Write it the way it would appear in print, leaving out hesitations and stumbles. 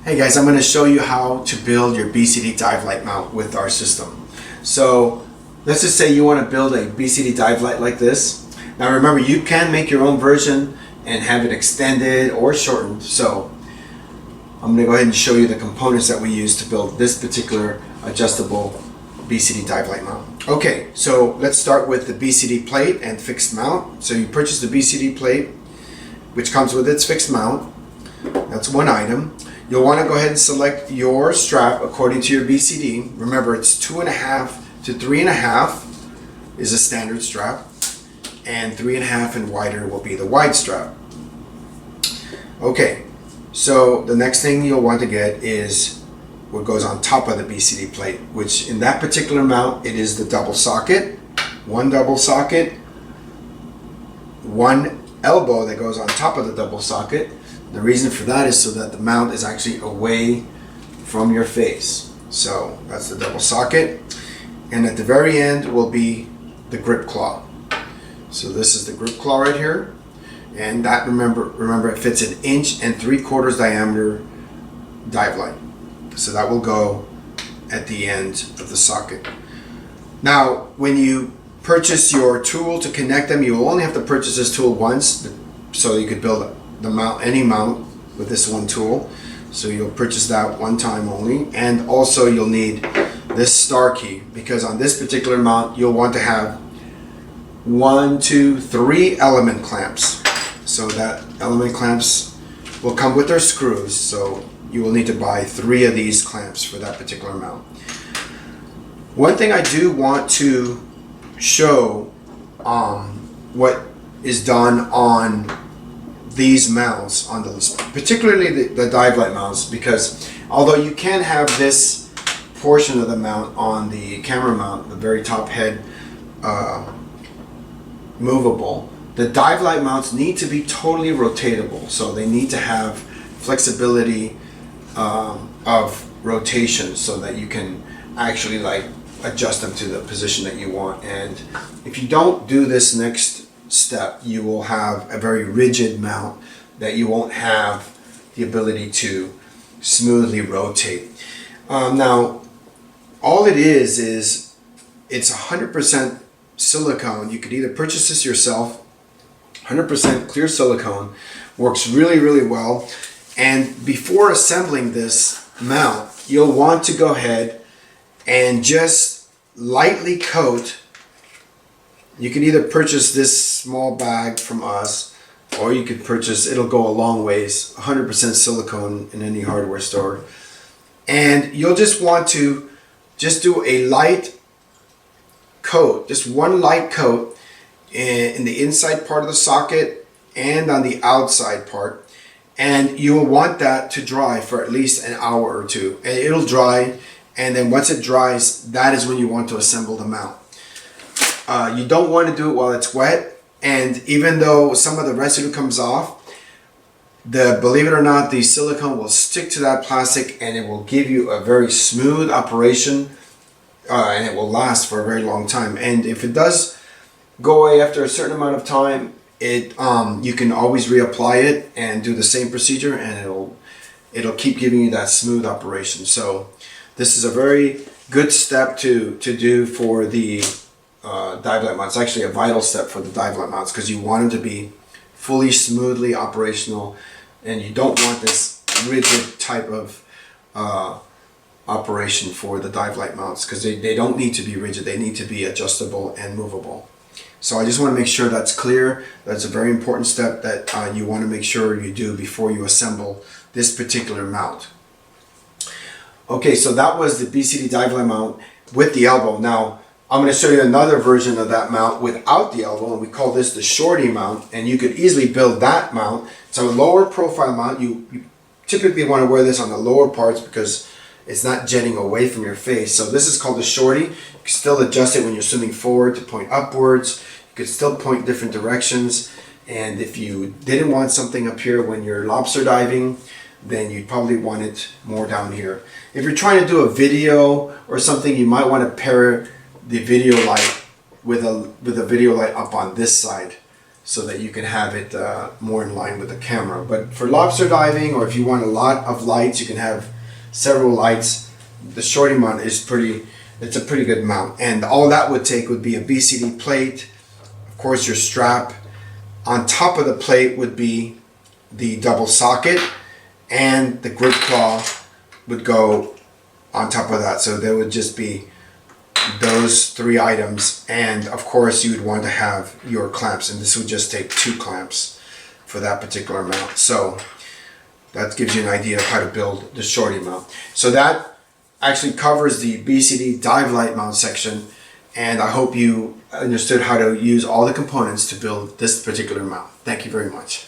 Hey guys, I'm going to show you how to build your BCD dive light mount with our system. So let's just say you want to build a BCD dive light like this. Now remember, you can make your own version and have it extended or shortened. So I'm going to go ahead and show you the components that we use to build this particular adjustable BCD dive light mount. Okay, so let's start with the BCD plate and fixed mount. So you purchase the BCD plate, which comes with its fixed mount. That's one item. You'll want to go ahead and select your strap according to your BCD. Remember, it's 2.5 to 3.5 is a standard strap, and 3.5 and wider will be the wide strap. Okay, so the next thing you'll want to get is what goes on top of the BCD plate, which in that particular mount, it is the double socket. One double socket, one elbow that goes on top of the double socket. The reason for that is so that the mount is actually away from your face. So that's the double socket. And at the very end will be the grip claw. So this is the grip claw right here. And that, remember it fits an 1 3/4 diameter dive light. So that will go at the end of the socket. Now, when you purchase your tool to connect them, you will only have to purchase this tool once, so you could build the mount, any mount with this one tool. So you'll purchase that one time only, and also you'll need this star key, because on this particular mount you'll want to have 1, 2, 3 element clamps. So that element clamps will come with their screws, so you will need to buy 3 of these clamps for that particular mount. One thing I do want to show what is done on these mounts, on those, particularly the dive light mounts, because although you can have this portion of the mount on the camera mount, the very top head, movable, the dive light mounts need to be totally rotatable. So they need to have flexibility of rotation so that you can actually like adjust them to the position that you want. And if you don't do this next step, you will have a very rigid mount that you won't have the ability to smoothly rotate. Now, all it is it's 100% silicone. You could either purchase this yourself. 100% clear silicone, works really, really well. And before assembling this mount, you'll want to go ahead and just lightly coat. You can either purchase this small bag from us, or you could purchase, it'll go a long ways, 100% silicone in any hardware store. And you'll just want to just do a light coat, just one light coat in the inside part of the socket and on the outside part. And you'll want that to dry for at least an hour or two. And it'll dry, and then once it dries, that is when you want to assemble the mount. You don't want to do it while it's wet, and even though some of the residue comes off, believe it or not, the silicone will stick to that plastic, and it will give you a very smooth operation, and it will last for a very long time. And if it does go away after a certain amount of time, you can always reapply it and do the same procedure, and it'll keep giving you that smooth operation. So this is a very good step to do for the dive light mounts. It's actually a vital step for the dive light mounts, because you want them to be fully smoothly operational, and you don't want this rigid type of operation for the dive light mounts, because they don't need to be rigid. They need to be adjustable and movable. So I just want to make sure that's clear. That's a very important step that you want to make sure you do before you assemble this particular mount. Okay, so that was the BCD dive light mount with the elbow. Now I'm going to show you another version of that mount without the elbow, and we call this the Shorty Mount, and you could easily build that mount. It's a lower profile mount. You typically want to wear this on the lower parts because it's not jetting away from your face. So this is called the Shorty. You can still adjust it when you're swimming forward to point upwards. You could still point different directions, and if you didn't want something up here when you're lobster diving, then you'd probably want it more down here. If you're trying to do a video or something, you might want to pair the video light with a video light up on this side so that you can have it more in line with the camera. But for lobster diving, or if you want a lot of lights, you can have several lights. The Shorty Mount is it's a pretty good mount, and all that would take would be a Bcd plate, of course your strap. On top of the plate would be the double socket, and the grip claw would go on top of that. So there would just be those three items, and of course you would want to have your clamps, and this would just take 2 clamps for that particular mount. So that gives you an idea of how to build the Shorty Mount. So that actually covers the Bcd dive light mount section, and I hope you understood how to use all the components to build this particular mount. Thank you very much.